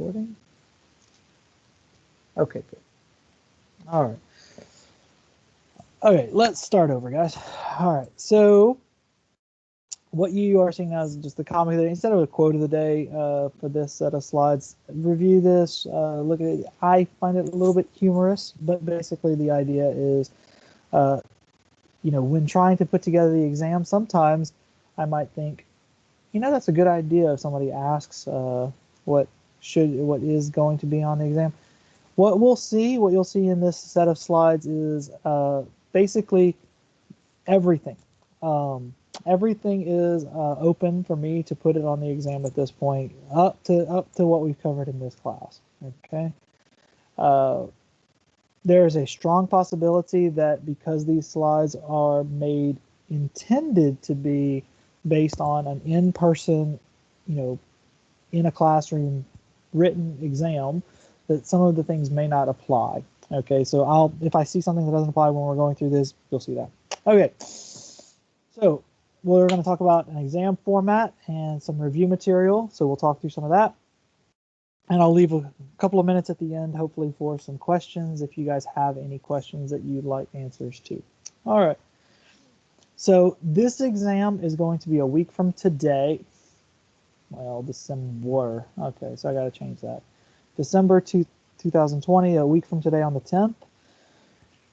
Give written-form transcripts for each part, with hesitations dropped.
recording? Okay, good. All right. Okay, let's start over, guys. All right, so what you are seeing now is just the comic of the day. Instead of a quote of the day for this set of slides, review this, look at it. I find it a little bit humorous, but basically the idea is, when trying to put together the exam, sometimes I might think, that's a good idea if somebody asks what is going to be on the exam. What you'll see in this set of slides is basically everything. Everything is open for me to put it on the exam at this point, up to what we've covered in this class. Okay. There's a strong possibility that because these slides are intended to be based on an in-person, in a classroom written exam, that some of the things may not apply. Okay, so if I see something that doesn't apply when we're going through this, you'll see that. Okay, so we're going to talk about an exam format and some review material. So we'll talk through some of that. And I'll leave a couple of minutes at the end, hopefully, for some questions if you guys have any questions that you'd like answers to. All right. So this exam is going to be a week from today. Well, December. Okay, so I got to change that. December 2020, a week from today on the 10th.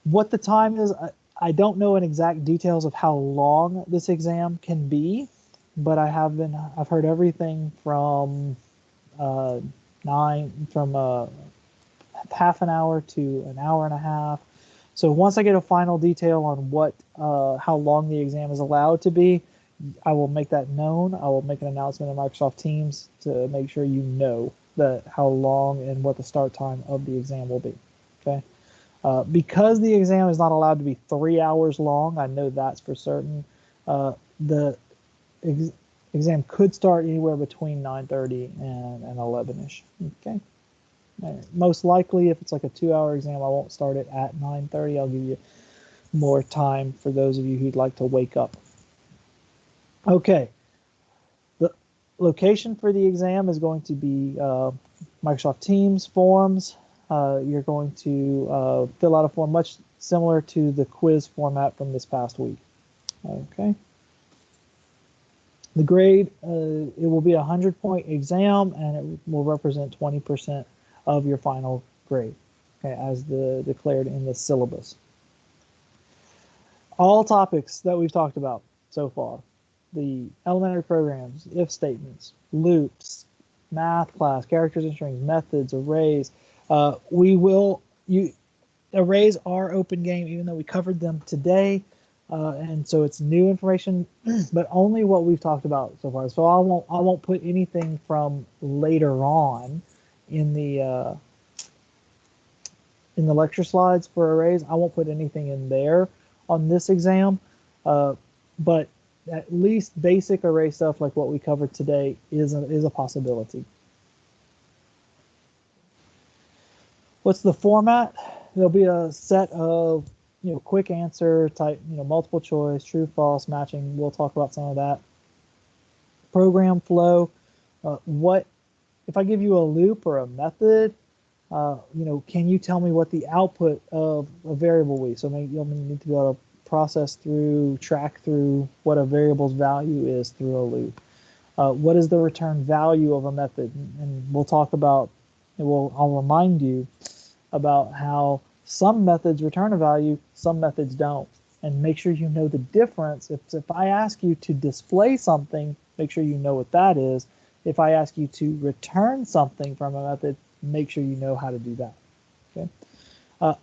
What the time is, I don't know in exact details of how long this exam can be, but I've heard everything from half an hour to an hour and a half. So once I get a final detail on how long the exam is allowed to be, I will make that known. I will make an announcement in Microsoft Teams to make sure you know how long and what the start time of the exam will be. Okay, because the exam is not allowed to be 3 hours long, I know that's for certain. The exam could start anywhere between 9:30 and 11ish. Okay. Most likely, if it's like a 2-hour exam, I won't start it at 9:30. I'll give you more time for those of you who'd like to wake up. Okay. The location for the exam is going to be Microsoft Teams forms. You're going to fill out a form much similar to the quiz format from this past week. Okay. The grade, it will be a 100-point exam, and it will represent 20% of your final grade, okay, as declared in the syllabus. All topics that we've talked about so far, the elementary programs, if statements, loops, math class, characters and strings, methods, arrays. Arrays are open game, even though we covered them today. And so it's new information, but only what we've talked about so far. So I won't put anything from later on in the lecture slides for arrays. I won't put anything in there on this exam, but at least basic array stuff like what we covered today is a possibility. What's the format? There'll be a set of quick answer type, multiple choice, true, false, matching. We'll talk about some of that. Program flow. If I give you a loop or a method, can you tell me what the output of a variable will be? So maybe you'll need to be able to track through what a variable's value is through a loop. What is the return value of a method? And we'll talk about, I'll remind you about how some methods return a value, some methods don't. And make sure you know the difference. If I ask you to display something, make sure you know what that is. If I ask you to return something from a method, make sure you know how to do that. Okay.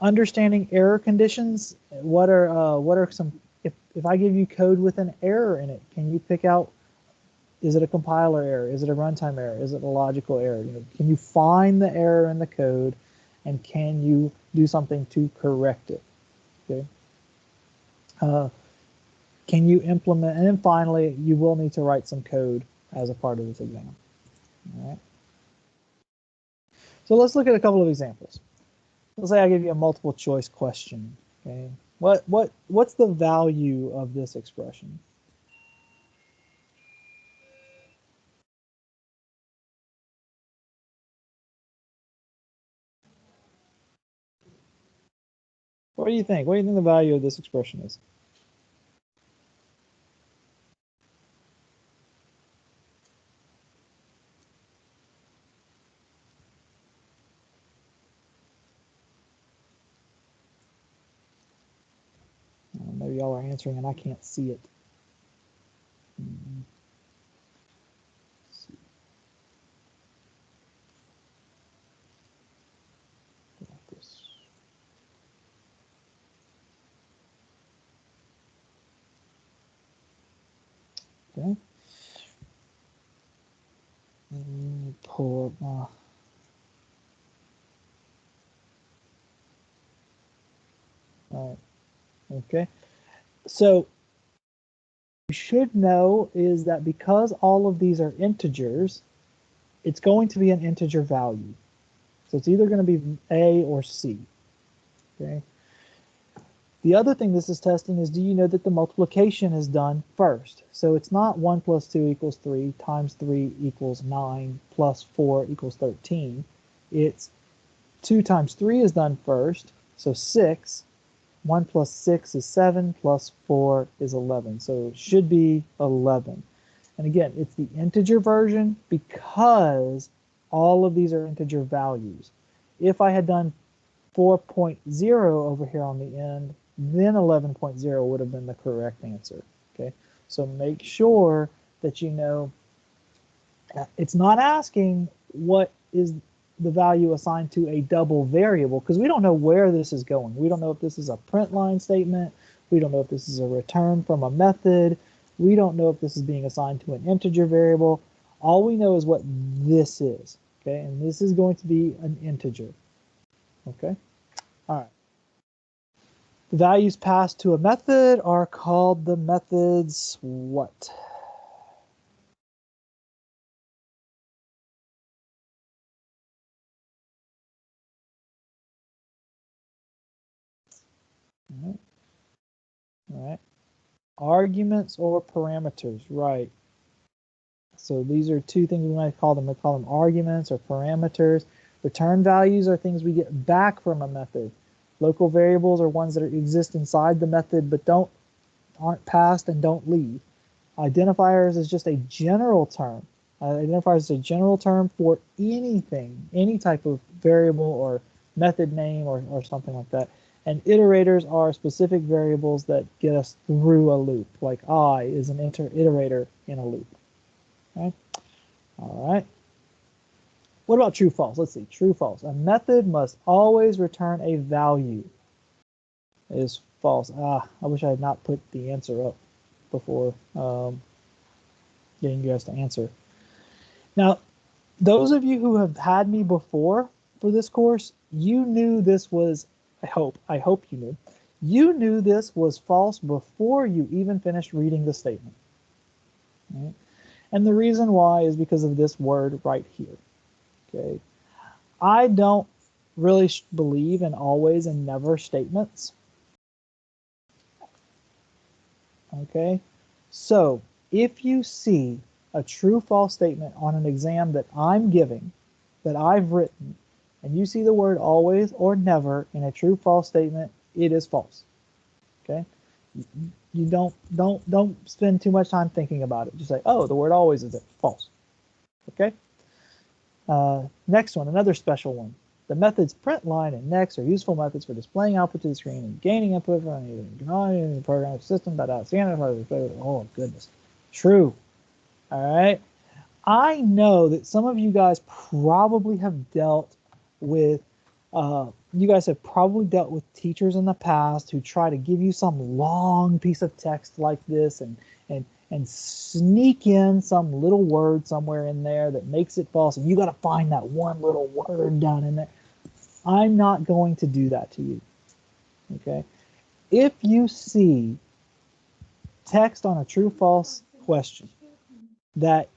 Understanding error conditions. What are some? If I give you code with an error in it, can you pick out? Is it a compiler error? Is it a runtime error? Is it a logical error? Can you find the error in the code, and can you do something to correct it? Okay. Can you implement? And then finally, you will need to write some code as a part of this exam. All right. So let's look at a couple of examples. Let's say I give you a multiple choice question. Okay. What's the value of this expression? What do you think? What do you think the value of this expression is? Maybe y'all are answering and I can't see it. Okay. Pull up my. All right. Okay. So you should know is that because all of these are integers, it's going to be an integer value. So it's either going to be A or C. Okay. The other thing this is testing is, do you know that the multiplication is done first? So it's not 1 plus 2 equals 3 times 3 equals 9 plus 4 equals 13. It's 2 times 3 is done first, so 6. 1 plus 6 is 7, plus 4 is 11. So it should be 11. And again, it's the integer version because all of these are integer values. If I had done 4.0 over here on the end, then 11.0 would have been the correct answer. Okay, so make sure that you know it's not asking what is the value assigned to a double variable, because we don't know where this is going. We don't know if this is a print line statement. We don't know if this is a return from a method. We don't know if this is being assigned to an integer variable. All we know is what this is. Okay, and this is going to be an integer. Okay, all right. The values passed to a method are called the method's what? All right. All right. Arguments or parameters, right. So these are two things we might call them. We call them arguments or parameters. Return values are things we get back from a method. Local variables are ones that exist inside the method but aren't passed and don't leave. Identifiers is just a general term. Identifiers is a general term for anything, any type of variable or method name or something like that. And iterators are specific variables that get us through a loop, like I is an iterator in a loop. Okay? All right. What about true false? Let's see. True false. A method must always return a value. Is false. I wish I had not put the answer up before getting you guys to answer. Now, those of you who have had me before for this course, you knew this was, I hope you knew this was false before you even finished reading the statement. Right? And the reason why is because of this word right here. Okay, I don't really believe in always and never statements. Okay, so if you see a true false statement on an exam that I'm giving, that I've written, and you see the word always or never in a true false statement, it is false. Okay, you don't spend too much time thinking about it. Just say, oh, the word always is false. Okay. Next one, another special one. The methods print line and next are useful methods for displaying output to the screen and gaining input from the program system. Oh goodness, true. All right. I know that some of you guys probably have dealt with. You guys have probably dealt with teachers in the past who try to give you some long piece of text like this and sneak in some little word somewhere in there that makes it false, and you got to find that one little word down in there. I'm not going to do that to you. Okay, if you see text on a true false question that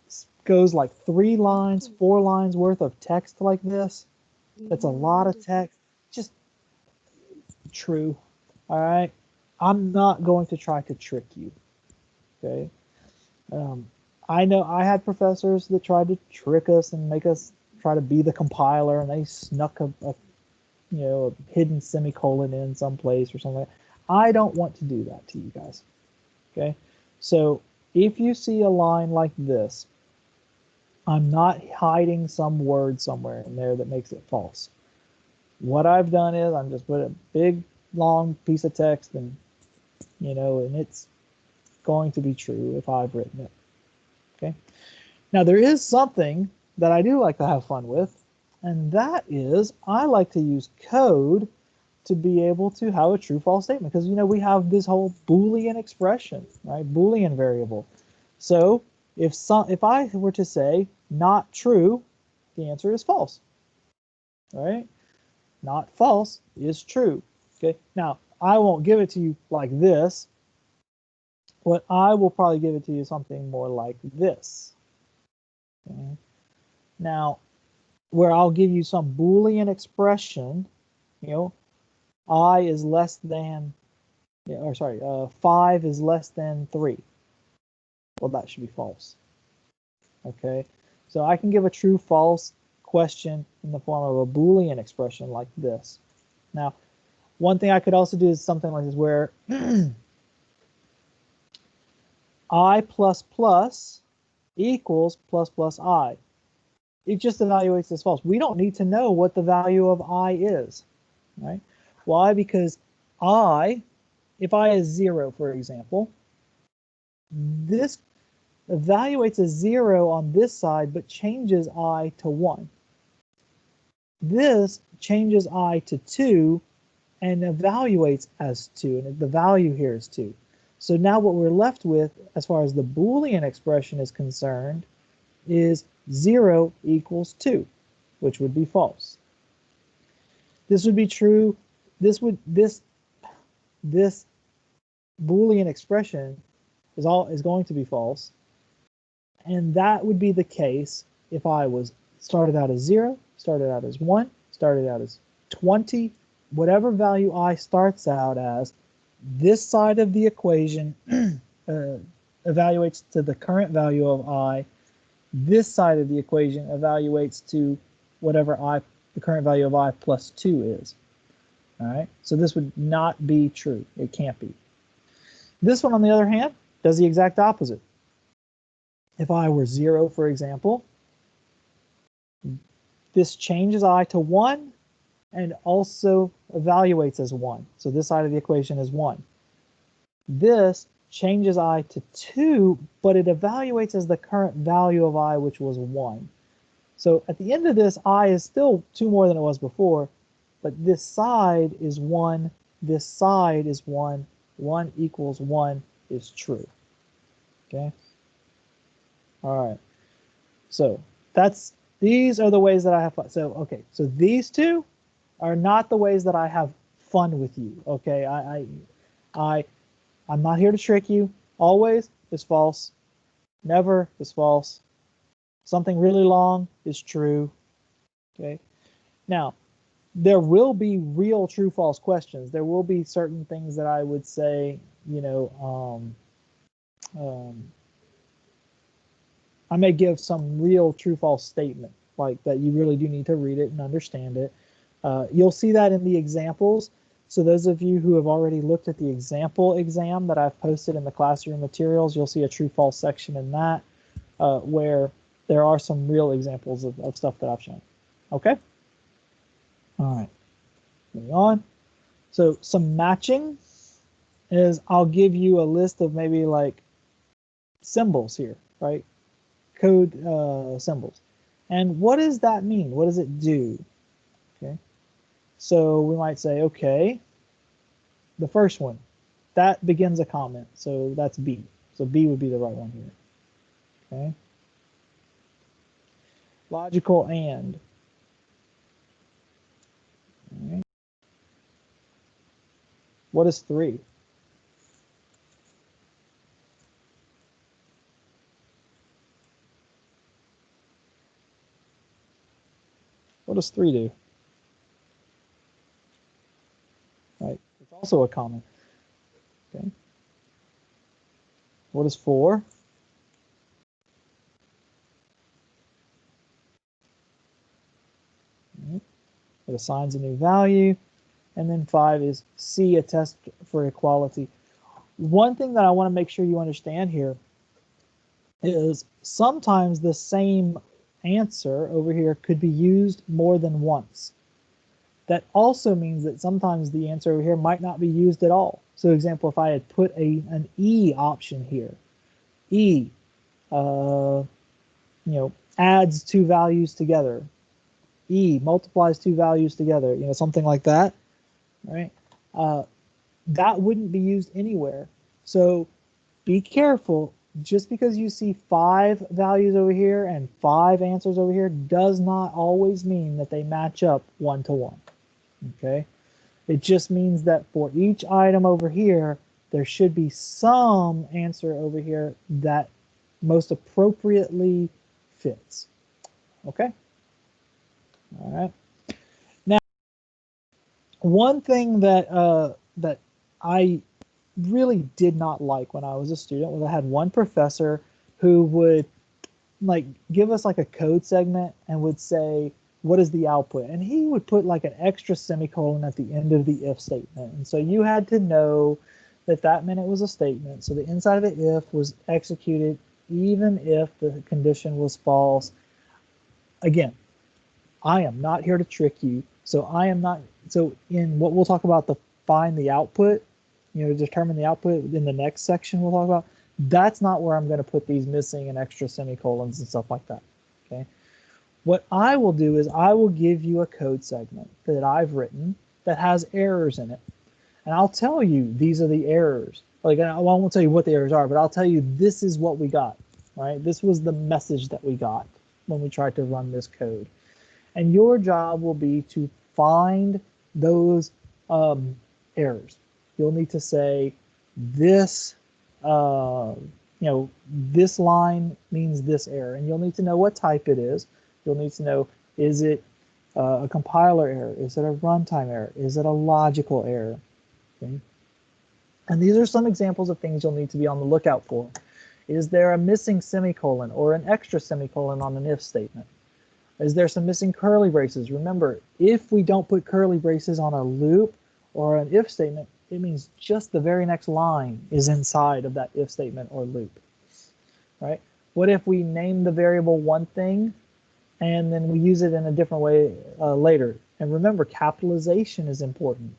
goes like 3 lines, 4 lines worth of text like this, that's a lot of text, just true. All right, I'm not going to try to trick you. Okay. I know I had professors that tried to trick us and make us try to be the compiler, and they snuck a you know, a hidden semicolon in some place or something. I don't want to do that to you guys. Okay, so if you see a line like this, I'm not hiding some word somewhere in there that makes it false. What I've done is I'm just put a big long piece of text, and you know, and it's going to be true if I've written it. Okay, now there is something that I do like to have fun with, and that is I like to use code to be able to have a true false statement, because you know we have this whole Boolean expression, right? Boolean variable. So if I were to say not true, the answer is false. Right? Not false is true. Okay. Now I won't give it to you like this. What I will probably give it to you something more like this. Okay. Now, where I'll give you some Boolean expression, you know, I is less than, or sorry, 5 is less than 3. Well, that should be false. Okay, so I can give a true false question in the form of a Boolean expression like this. Now, one thing I could also do is something like this, where I plus plus equals plus plus I. It just evaluates as false. We don't need to know what the value of I is, right? Why? Because I, if I is 0, for example, this evaluates as 0 on this side, but changes I to 1. This changes I to 2 and evaluates as 2, and the value here is 2. So now what we're left with, as far as the Boolean expression is concerned, is 0 equals 2, which would be false. This would be true. This Boolean expression is going to be false, and that would be the case if I was started out as 0, started out as 1, started out as 20, whatever value I starts out as. This side of the equation evaluates to the current value of I. This side of the equation evaluates to whatever the current value of I plus 2 is. All right, so this would not be true. It can't be. This one, on the other hand, does the exact opposite. If I were 0, for example, this changes I to 1 and also evaluates as 1. So this side of the equation is 1. This changes I to 2, but it evaluates as the current value of I, which was 1. So at the end of this, I is still 2 more than it was before, but this side is 1, this side is 1, 1 equals 1 is true. Okay? All right. So these are the ways that I have fun. So, okay, so these two are not the ways that I have fun with you. Okay, I'm not here to trick you. Always is false. Never is false. Something really long is true. Okay. Now, there will be real true false questions. There will be certain things that I would say, you know, I may give some real true false statement like that. You really do need to read it and understand it. You'll see that in the examples. So those of you who have already looked at the example exam that I've posted in the classroom materials, you'll see a true false section in that where there are some real examples of stuff that I've shown. Okay? All right, moving on. So some matching is I'll give you a list of maybe like symbols here, right? Code symbols. And what does that mean? What does it do? Okay. So we might say, okay, the first one, that begins a comment. So that's B. So B would be the right one here. Okay. Logical and. All right. What is 3? What does 3 do? Right. It's also a comment. Okay. What is 4? Right. What assigns a new value. And then 5 is C, a test for equality. One thing that I want to make sure you understand here is sometimes the same answer over here could be used more than once. That also means that sometimes the answer over here might not be used at all. So example, if I had put an E option here, E, adds two values together. E multiplies two values together, something like that, right? That wouldn't be used anywhere. So be careful. Just because you see 5 values over here and 5 answers over here does not always mean that they match up 1 to 1. Okay? It just means that for each item over here, there should be some answer over here that most appropriately fits. Okay? All right. Now, one thing that that I really did not like when I was a student was I had one professor who would give us a code segment and would say, what is the output? And he would put an extra semicolon at the end of the if statement. And so you had to know that that meant it was a statement. So the inside of the if was executed even if the condition was false. Again, I am not here to trick you. So in what we'll talk about, the find the output, determine the output in the next section we'll talk about, that's not where I'm going to put these missing and extra semicolons and stuff like that. Okay. What I will do is I will give you a code segment that I've written that has errors in it. And I'll tell you these are the errors. I won't tell you what the errors are, but I'll tell you this is what we got, right? This was the message that we got when we tried to run this code. And your job will be to find those errors. You'll need to say this, this line means this error, and you'll need to know what type it is. You'll need to know, is it a compiler error? Is it a runtime error? Is it a logical error? Okay. And these are some examples of things you'll need to be on the lookout for. Is there a missing semicolon or an extra semicolon on an if statement? Is there some missing curly braces? Remember, if we don't put curly braces on a loop or an if statement, it means just the very next line is inside of that if statement or loop, right? What if we name the variable one thing and then we use it in a different way later? And remember, capitalization is important.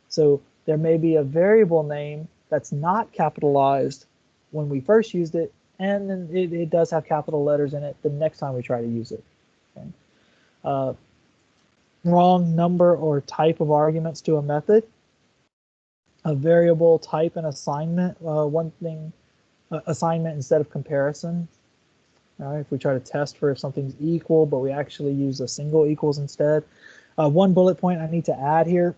So there may be a variable name that's not capitalized when we first used it, and then it does have capital letters in it the next time we try to use it. Okay. Wrong number or type of arguments to a method. A variable type and assignment, assignment instead of comparison. All right, if we try to test for if something's equal, but we actually use a single equals instead. One bullet point I need to add here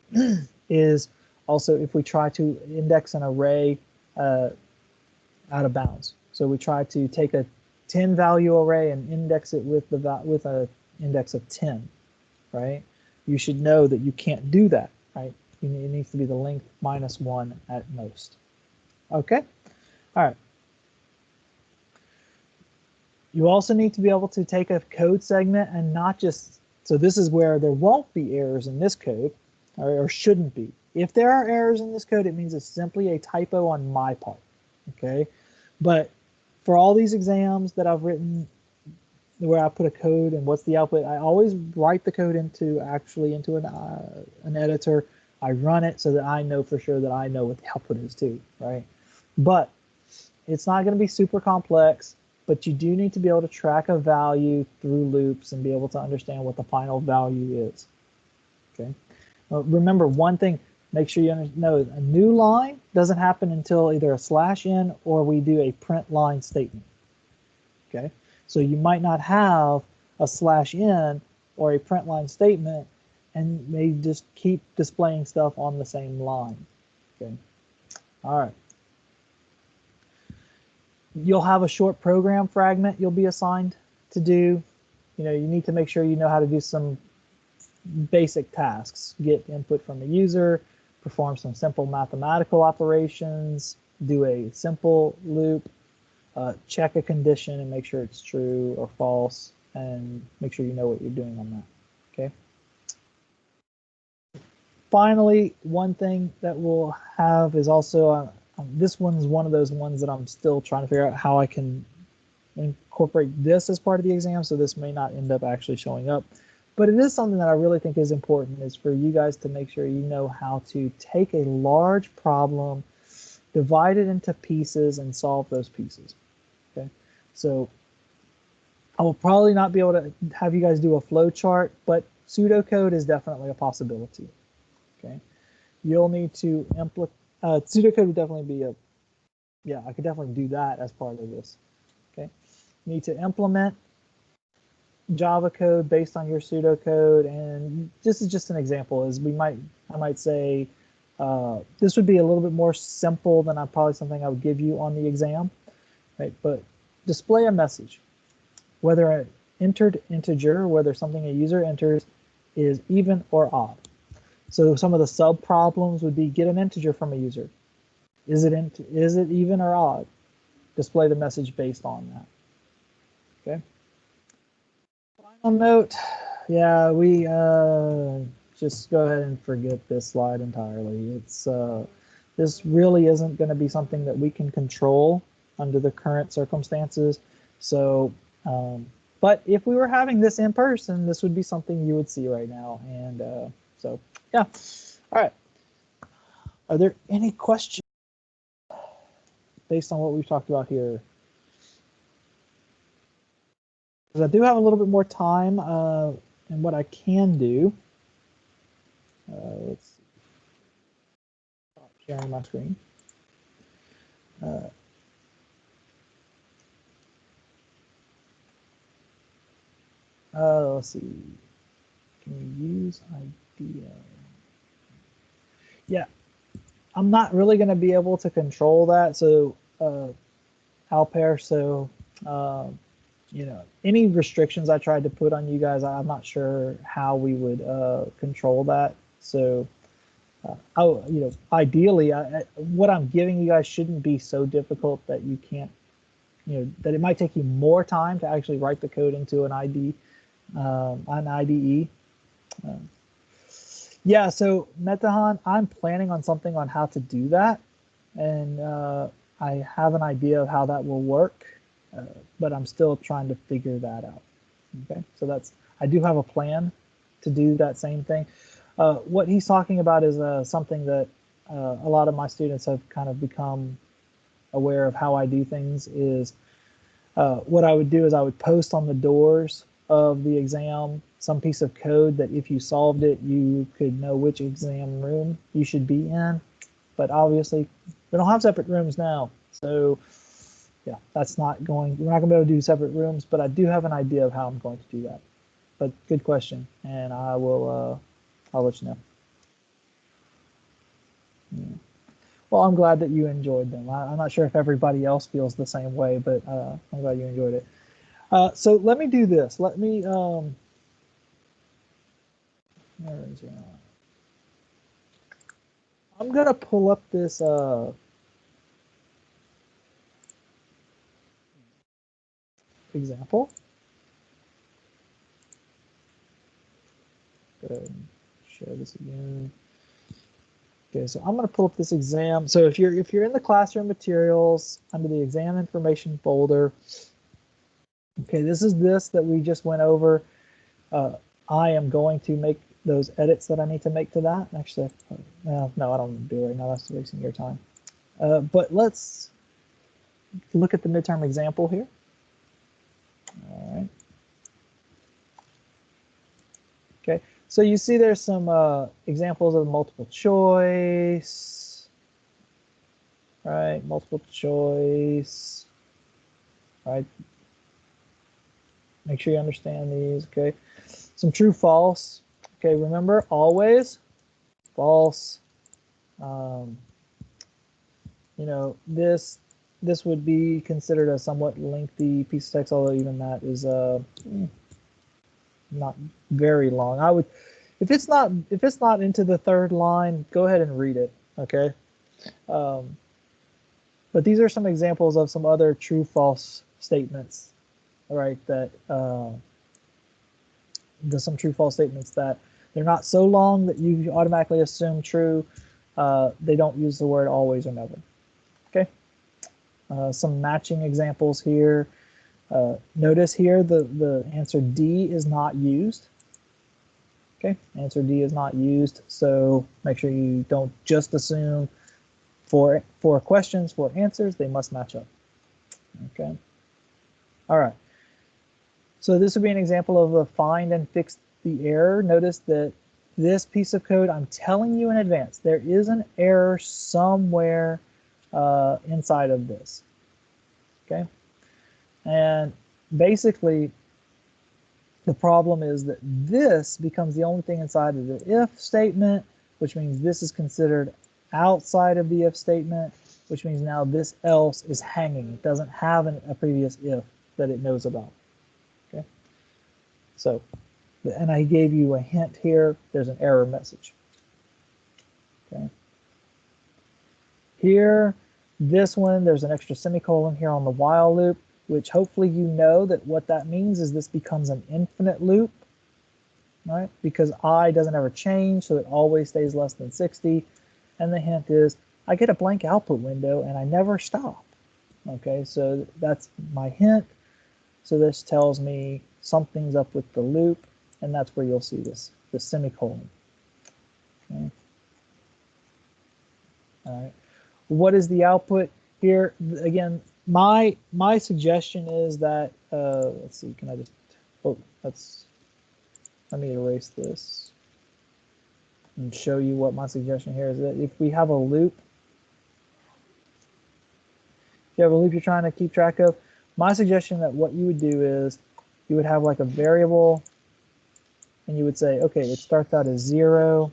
is also if we try to index an array out of bounds. So we try to take a 10 value array and index it with a index of 10, right? You should know that you can't do that, right? It needs to be the length -1 at most. Okay, all right. You also need to be able to take a code segment and not just, so this is where there won't be errors in this code, or shouldn't be. If there are errors in this code, it means it's simply a typo on my part, okay? But for all these exams that I've written where I put a code and what's the output, I always write the code into an editor. I run it so that I know for sure that I know what the output is too, right? But it's not going to be super complex, but you do need to be able to track a value through loops and be able to understand what the final value is, okay? Remember one thing, make sure you know a new line doesn't happen until either a /n or we do a print line statement, okay? So you might not have a /n or a print line statement and may just keep displaying stuff on the same line, okay? All right. You'll have a short program fragment you'll be assigned to do. You need to make sure you know how to do some basic tasks, get input from the user, perform some simple mathematical operations, do a simple loop, check a condition and make sure it's true or false, and make sure you know what you're doing on that, okay? finally, one thing that we'll have is also, this one's one of those ones that I'm still trying to figure out how I can incorporate this as part of the exam, so this may not end up actually showing up. But it is something that I really think is important, is for you guys to make sure you know how to take a large problem, divide it into pieces, and solve those pieces. Okay, so I will probably not be able to have you guys do a flow chart, but pseudocode is definitely a possibility. Okay, you'll need to implement pseudocode would definitely be a, yeah, I could definitely do that as part of this. Okay, you need to implement Java code based on your pseudocode, and this is just an example. Is I might say this would be a little bit more simple than probably something I would give you on the exam, right? But display a message, whether an entered integer, whether something a user enters is even or odd. So some of the sub problems would be get an integer from a user. Is it even or odd? Display the message based on that. Okay. Final note, yeah, we just go ahead and forget this slide entirely. It's this really isn't going to be something that we can control under the current circumstances. So, but if we were having this in person, this would be something you would see right now. And so, yeah. All right. Are there any questions based on what we've talked about here? Because I do have a little bit more time, and what I can do, let's stop sharing my screen. Let's see. Can we use idea? Yeah, I'm not really going to be able to control that. So, Alpair, so, you know, any restrictions I tried to put on you guys, I'm not sure how we would control that. So, you know, ideally, what I'm giving you guys shouldn't be so difficult that you can't, you know, that it might take you more time to actually write the code into an IDE. Yeah, so Metahan, I'm planning on something on how to do that, and I have an idea of how that will work, but I'm still trying to figure that out. Okay, so I do have a plan to do that same thing. What he's talking about is something that a lot of my students have kind of become aware of how I do things. Is what I would do is I would post on the doors of the exam some piece of code that if you solved it, you could know which exam room you should be in. But obviously, we don't have separate rooms now. So yeah, we're not going to be able to do separate rooms, but I do have an idea of how I'm going to do that. But good question, and I'll let you know. Yeah. Well, I'm glad that you enjoyed them. I'm not sure if everybody else feels the same way, but I'm glad you enjoyed it. So let me do this. Let me, where is it? I'm going to pull up this example. Go ahead and share this again. Okay, so I'm going to pull up this exam. So if you're in the classroom materials under the exam information folder, okay, this is this that we just went over. I am going to make those edits that I need to make to that. Actually, no, I don't do it right now. That's wasting your time. But let's look at the midterm example here. All right. Okay, so you see there's some examples of multiple choice, right? Multiple choice, right? Make sure you understand these, okay? Some true, false. Okay, remember, always false. You know, this would be considered a somewhat lengthy piece of text, although even that is not very long. I would, if it's not into the third line, go ahead and read it, okay? But these are some examples of some other true, false statements, all right, that some true, false statements that They're not so long that you automatically assume true. They don't use the word always or never. Okay. Some matching examples here. Notice here the answer D is not used. Okay, answer D is not used, so make sure you don't just assume for questions, for answers, they must match up. Okay. All right. So this would be an example of a find and fix the error. Notice that this piece of code, I'm telling you in advance, there is an error somewhere inside of this. Okay. And basically, the problem is that this becomes the only thing inside of the if statement, which means this is considered outside of the if statement, which means now this else is hanging. It doesn't have a previous if that it knows about. Okay. So, and I gave you a hint here. There's an error message. Okay. Here, this one, there's an extra semicolon here on the while loop, which hopefully you know that what that means is this becomes an infinite loop, right? Because I doesn't ever change, so it always stays less than 60. And the hint is I get a blank output window and I never stop. Okay, so that's my hint. So this tells me something's up with the loop, and that's where you'll see this, the semicolon. Okay. All right. What is the output here? Again, my suggestion is that let's see, can I just let me erase this and show you what my suggestion here is. That if we have a loop, if you have a loop you're trying to keep track of, my suggestion that what you would do is you would have like a variable and you would say, okay, it starts out as 0,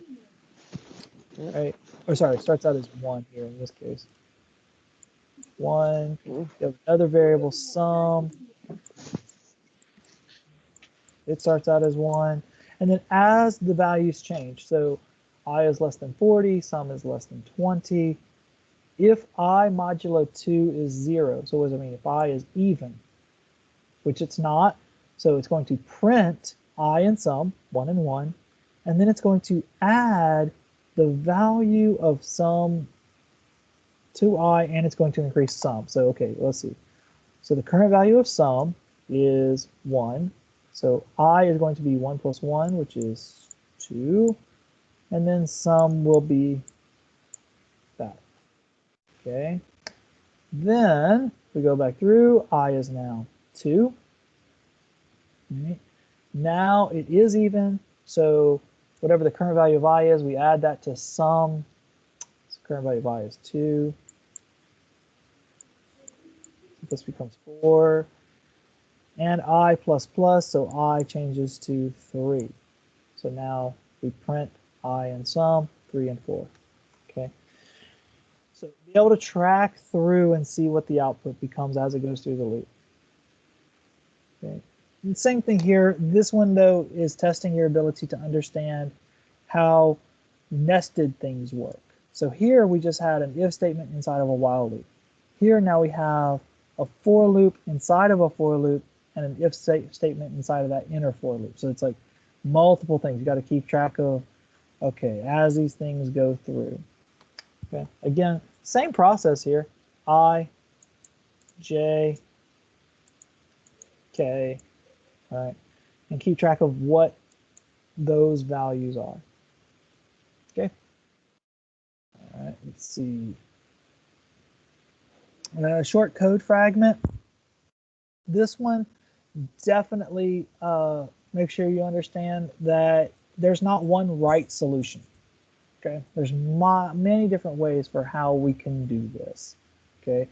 right? Or sorry, it starts out as 1 here in this case. 1, you have another variable sum, it starts out as 1, and then as the values change, so I is less than 40, sum is less than 20, if I modulo 2 is 0, so what does it mean? If I is even, which it's not, so it's going to print I and sum, 1 and 1, and then it's going to add the value of sum to I, and it's going to increase sum. So, okay, let's see. So the current value of sum is 1. So I is going to be 1 plus 1, which is 2. And then sum will be that. Okay. Then we go back through. I is now 2. Right. Now it is even. So whatever the current value of I is, we add that to sum. So current value of I is 2. This becomes 4. And I plus plus, so I changes to 3. So now we print I and sum, 3 and 4. Okay. So be able to track through and see what the output becomes as it goes through the loop. Okay. And same thing here. This one, though, is testing your ability to understand how nested things work. So here we just had an if statement inside of a while loop. Here now we have a for loop inside of a for loop and an if statement inside of that inner for loop. So it's like multiple things you got to keep track of, okay, as these things go through. Okay, again, same process here, I, J, K, all right, and keep track of what those values are. Okay, all right, let's see. Short code fragment. This one, definitely make sure you understand that there's not one right solution. Okay, there's many different ways for how we can do this. Okay,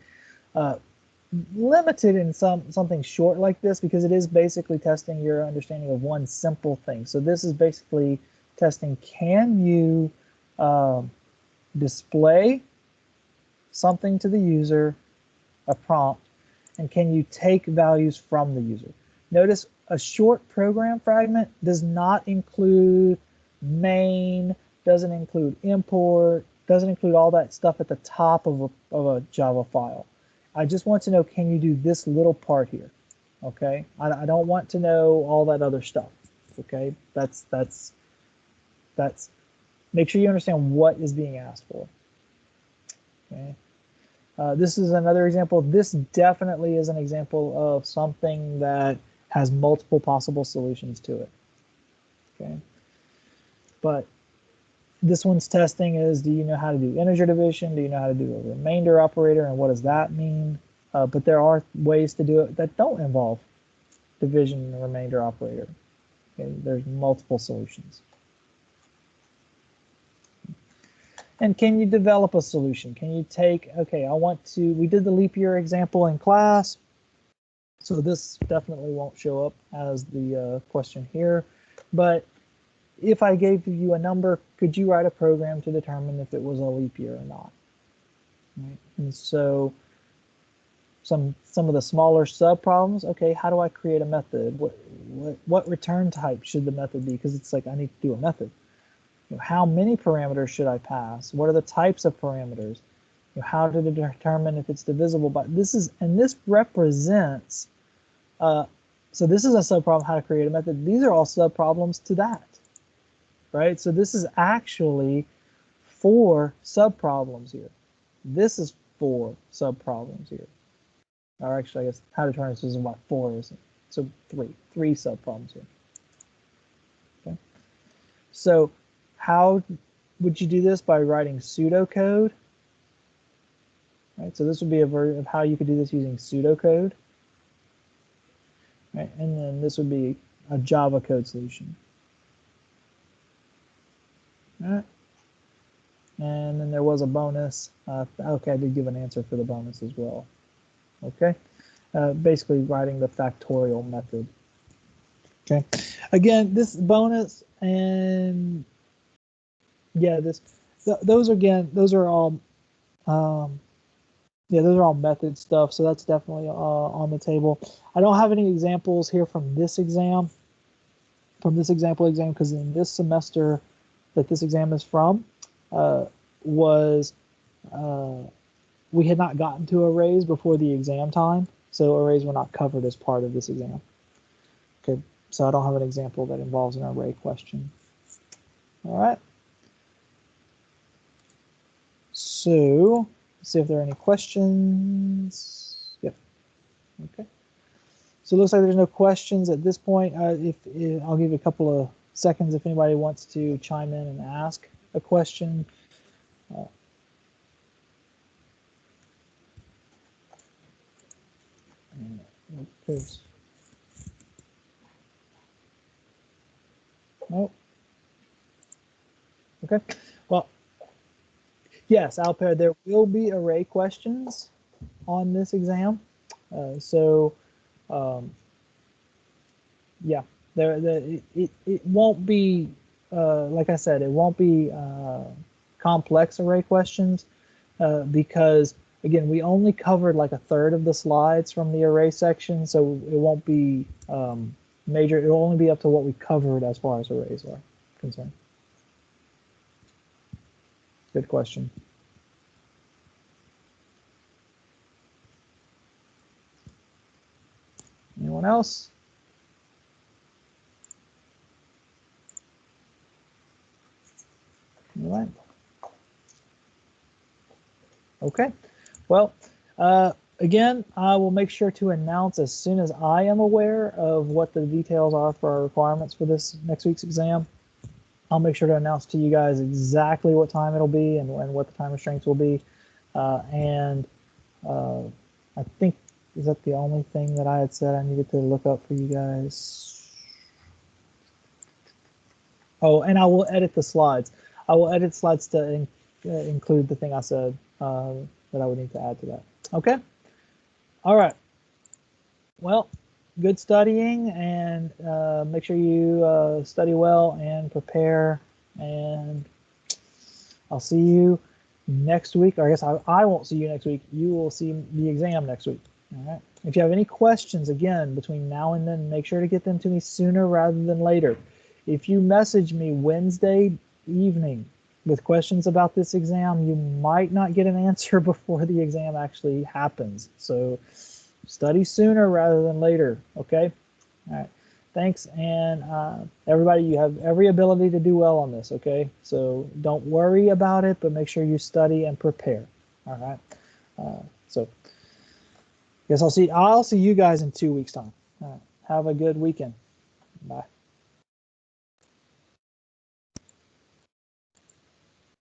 limited in something short like this because it is basically testing your understanding of one simple thing. So this is basically testing, can you display something to the user, a prompt, and can you take values from the user? Notice a short program fragment does not include main, doesn't include import, doesn't include all that stuff at the top of a Java file. I just want to know, can you do this little part here? Okay, I don't want to know all that other stuff. Okay, that's That's, make sure you understand what is being asked for. Okay. This is another example. This definitely is an example of something that has multiple possible solutions to it. Okay. But this one's testing is, do you know how to do integer division? Do you know how to do a remainder operator? And what does that mean? But there are ways to do it that don't involve division and remainder operator. Okay, there's multiple solutions. And can you develop a solution? Can you take, okay, we did the leap year example in class, so this definitely won't show up as the question here, but if I gave you a number, could you write a program to determine if it was a leap year or not? Right? And so some of the smaller sub-problems, okay, how do I create a method? What return type should the method be? Because it's like, I need to do a method. How many parameters should I pass? What are the types of parameters? How to determine if it's divisible by this represents, so this is a subproblem, how to create a method. These are all subproblems to that, right? So this is actually 4 subproblems here. This is 4 subproblems here. Or actually, I guess how to determine this is what 4 is. So 3 subproblems here. Okay. So how would you do this? By writing pseudocode. Right, so this would be a version of how you could do this using pseudocode. Right, and then this would be a Java code solution. All right. And then there was a bonus. Okay, I did give an answer for the bonus as well. Okay, basically writing the factorial method. Okay, again, this bonus and yeah, those are all those are all method stuff. So that's definitely on the table. I don't have any examples here from this exam, example exam, because in this semester that this exam is from we had not gotten to arrays before the exam time, so arrays were not covered as part of this exam. Okay, so I don't have an example that involves an array question. All right. So let's see if there are any questions. Yep. Okay. So it looks like there's no questions at this point. If I'll give you a couple of seconds if anybody wants to chime in and ask a question. Nope. Okay. Well, yes, Alper, there will be array questions on this exam. Yeah, it won't be, like I said, it won't be complex array questions because, again, we only covered like a third of the slides from the array section, so it won't be major. It will only be up to what we covered as far as arrays are concerned. Good question. Anyone else? All right. Okay. Well, again, I will make sure to announce as soon as I am aware of what the details are for our requirements for this next week's exam. I'll make sure to announce to you guys exactly what time it'll be and what the time restraints will be. I think, is that the only thing that I had said I needed to look up for you guys? Oh, and I will edit the slides. I will edit slides to include the thing I said that I would need to add to that. Okay. All right. Well, good studying, and make sure you study well and prepare. And I'll see you next week. Or I guess I won't see you next week. You will see the exam next week. All right. If you have any questions, again, between now and then, make sure to get them to me sooner rather than later. If you message me Wednesday evening with questions about this exam, you might not get an answer before the exam actually happens. So study sooner rather than later, okay? All right. Thanks, and everybody, you have every ability to do well on this, okay? So don't worry about it, but make sure you study and prepare, all right? So guess I'll see you guys in 2 weeks' time. All right. Have a good weekend. Bye.